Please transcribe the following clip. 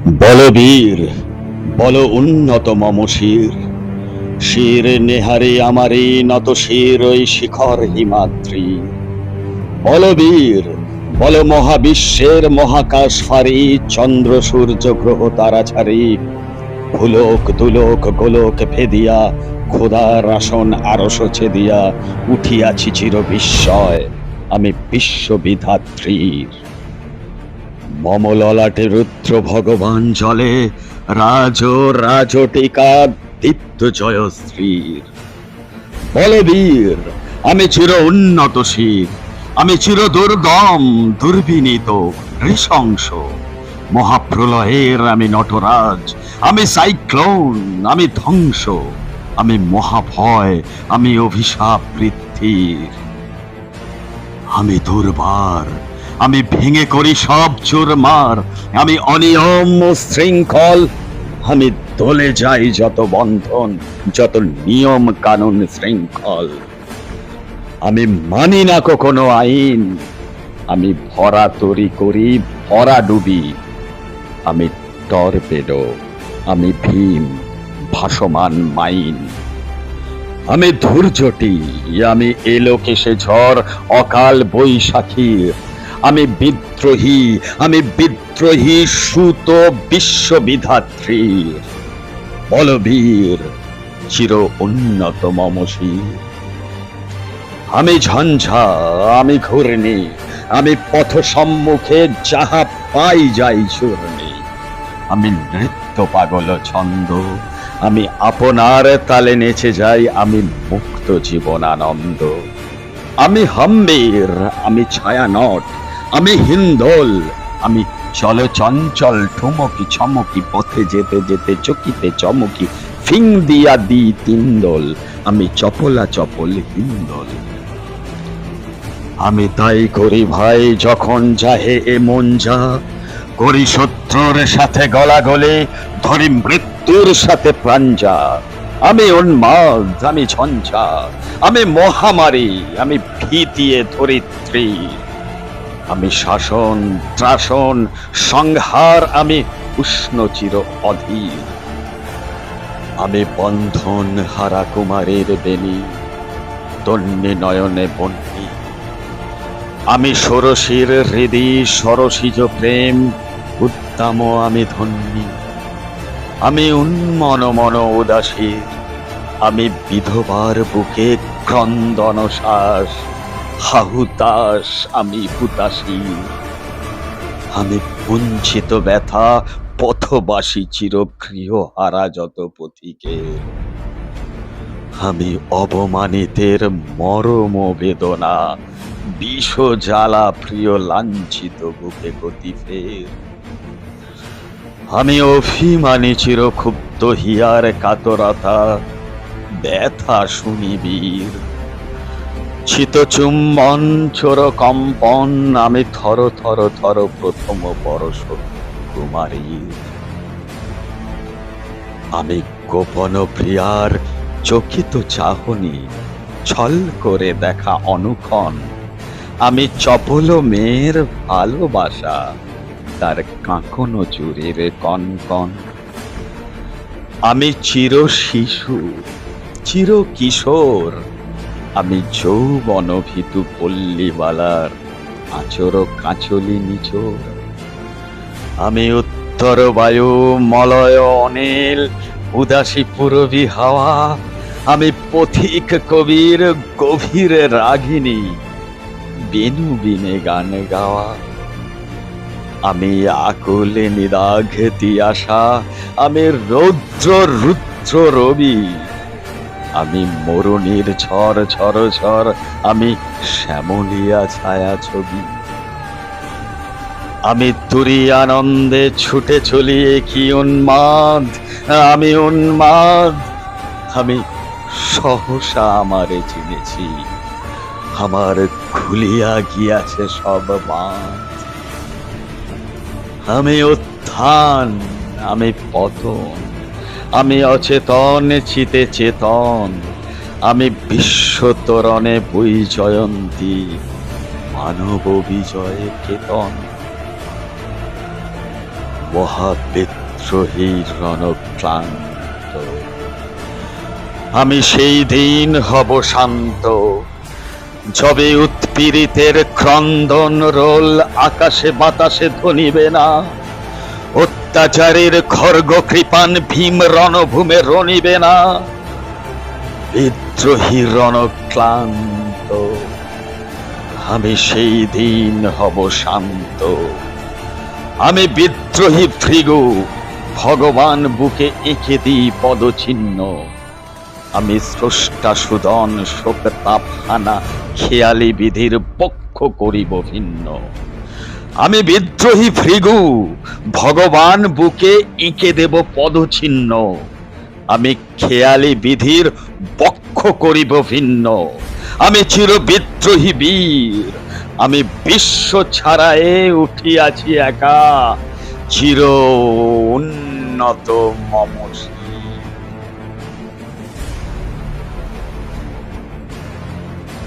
বলবীর, বল উন্নত মম শির, শির নেহারে আমারে নত শির ওই শিখর হিমাদ্রি। বলবীর, বল মহাবিশ্বের মহাকাশ ফারি, চন্দ্র সূর্য গ্রহ তারা ছাড়ি, ভুলোক দুলোক গোলোক ভেদিয়া, খোদার আসন আরশ ছেদিয়া, উঠিয়াছি চির বিস্ময় আমি বিশ্ববিধাত্রীর। মম ললাটে রুদ্র ভগবান জলে, রাজ রাজটিকা দীপ্ত জয়শ্রীর। বলবীর, আমি চির উন্নত শির, আমি চির দুর্দম দুর্বিনীত নৃশংস, মহাপ্রলয়ের আমি নটরাজ, আমি সাইক্লোন, আমি ধ্বংস, আমি মহাভয়, আমি অভিশাপ পৃথ্বীর। আমি দুর্বার, আমি ভেঙে করি সব চুরমার, আমি অনিয়ম ও শৃঙ্খল, আমি দলে যাই যত বন্ধন, যত নিয়ম কানুন শৃঙ্খল। আমি মানি না কখনো আইন, আমি ভরা তরি করি ভরা ডুবি, আমি টর্পেডো, আমি ভীম ভাসমান মাইন। আমি ধৈর্যটি, আমি এলোকেশে ঝড় অকাল বৈশাখীর। আমি বিদ্রোহী, আমি বিদ্রোহী সুত বিশ্ববিধাত্রীর। বলবীর, চির উন্নত মম শির। আমি ঝঞ্ঝা, আমি ঘূর্ণি, আমি পথ সম্মুখে যাহা পাই যাই চূর্ণি। আমি নৃত্য পাগল ছন্দ, আমি আপনার তালে নেচে যাই, আমি মুক্ত জীবন আনন্দ। আমি হাম্বির, আমি ছায়ানট, আমি হিন্দোল, আমি চঞ্চল ঠুমকি ছমকি, পথে যেতে যেতে চকিতে চমকি, ফিং দিয়া দি তিন্দল, আমি চপলা চপল হিন্দোল। আমি তাই করি ভাই যখন যাহে এ মন যা, করি শত্রুর সাথে গলাগলি, ধরি মৃত্যুর সাথে প্রাঞ্জা। আমি উন্মাদ, আমি ঝঞ্ঝা, আমি মহামারী, আমি ভীতিয়ে ধরিত্রী। আমি শাসন ত্রাসন সংহার, আমি উষ্ণ চির অধীর। আমি বন্ধন হারা কুমারের বেনি, তন্নি নয়নে বন্যী। আমি ষোড়শীর হৃদি সরসিজ প্রেম, উদ্দাম আমি ধন্যী। আমি উন্মন মন উদাসীর, আমি বিধবার বুকে ক্রন্দন শ্বাস, হাহুতাস আমি হুতাশী। আমি কুঞ্চিত ব্যথা পথবাসী চিরগৃহ হারা যত পথিকে। আমি অবমানিতের মরম বেদনা, বিষ জ্বালা প্রিয় লাঞ্ছিত বুকে গতি ফের। আমি অভিমানী চির ক্ষুব্ধ হিয়ার কাতরতা, ব্যথা শুনিবীর। চিতচুম্বন চোর কম্পন, আমি থর থর থর প্রথম পরশ কুমারীর। আমি গোপন প্রিয়ার চকিত চাহনি, ছল করে দেখা অনুক্ষণ। আমি চপল মেয়ের ভালোবাসা, তার কাঁকনো চুরির কনকন। আমি চির শিশু, চির কিশোর, আমি যৌবন ভীতু পল্লীবালার আচর কাঁচলি নিচোর। আমি উত্তর বায়ু মলয় অনিল, উদাসী পূরবী হাওয়া। আমি পথিক কবির গভীর রাগিনী, বেনু বিনে গান গাওয়া। আমি আকুলে নিদাঘ তিয়াসা, আমি রৌদ্র রুদ্র রবি। আমি মরুণীর ঝড় ঝড় ঝড়, আমি শ্যামলিয়া ছায়া ছবি। আমি তুরি আনন্দে ছুটে চলি কি উন্মাদ, আমি উন্মাদ। আমি সহসা আমারে চিনেছি, আমার খুলিয়া গিয়াছে সব বাঁধ। আমি উত্থান, আমি পতন, আমি অচেতন চিতে চেতন। আমি বিশ্ব তোরণে বই জয়ন্তী, মানব বিজয় কেতন। মহাবিদ্রোহী রণক্লান্ত। আমি সেই দিন হব শান্ত, যবে উৎপীড়িতের ক্রন্দন রোল আকাশে বাতাসে ধ্বনিবে না, অত্যাচারের খর্গ কৃপান ভীম রণভূমে রণিবে না। বিদ্রোহী রণক্লান্ত, আমি সেই দিন হব শান্ত। আমি বিদ্রোহী ভৃগু, ভগবান বুকে এঁকে দিই পদচিহ্ন। আমি স্রষ্টা সুদন শোক তাপহানা খেয়ালি বিধির পক্ষ করিব ভিন্ন। আমি বিদ্রোহী ভৃগু, ভগবান বুকে এঁকে দেব পদচিহ্ন। আমি খেয়ালি বিধির পক্ষ করিব ভিন্ন। আমি চির বিদ্রোহী বীর, আমি বিশ্ব ছাড়ায়ে উঠিয়াছি একা, চির উন্নত মম